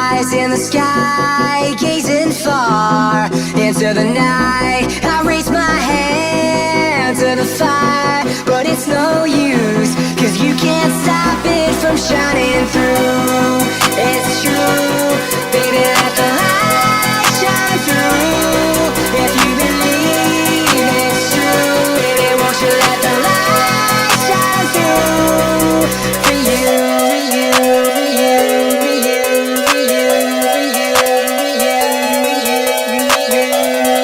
eyes in the sky, gazing far into the night. I raise my hand to the fire, but it's no use, 'cause you can't stop it from shining through. It's true, baby, let the light shine through. If you believe it's true, baby, won't you let the light shine through? For you, for you, for you, for you, for you, for you, for you, for you,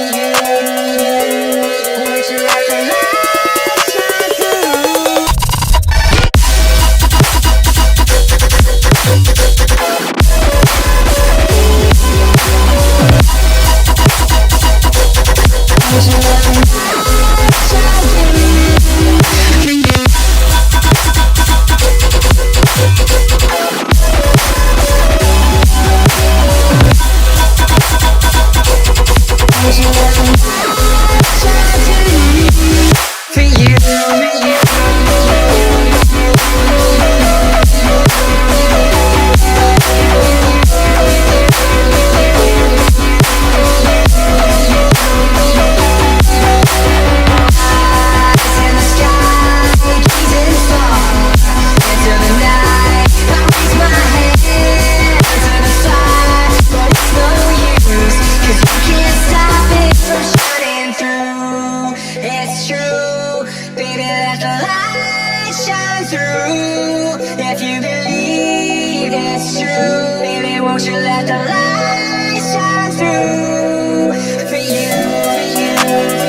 won't you let the light shine through? If you believe it's true, baby, won't you let the light shine through? For you, for you, for you,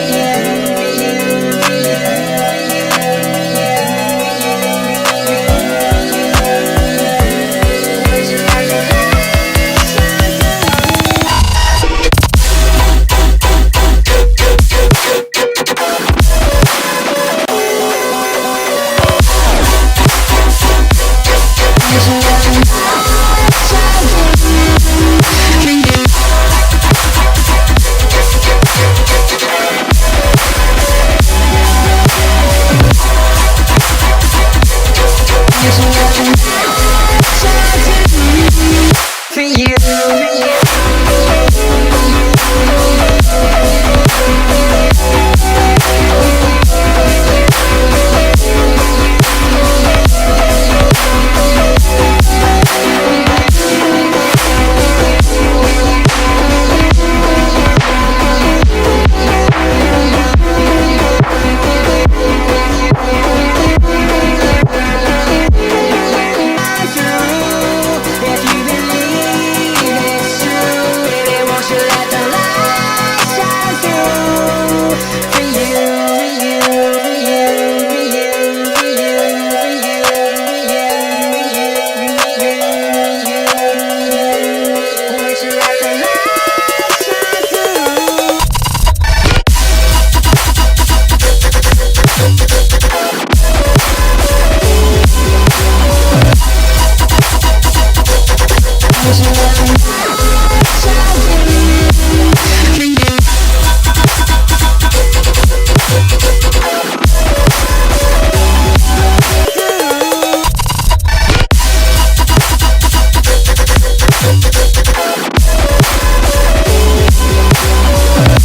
for you, for you, won't you let the light shine for you, for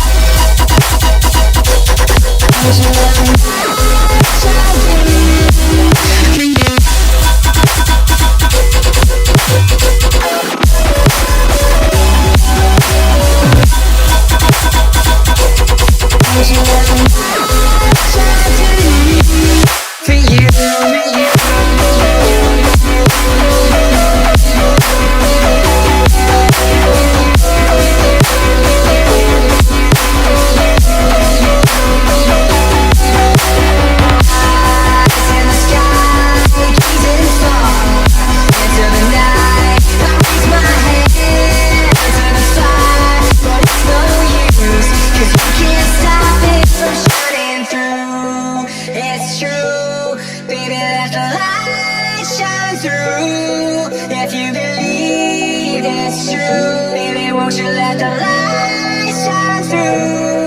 you. If you believe it's true, baby, won't you let the light shine through?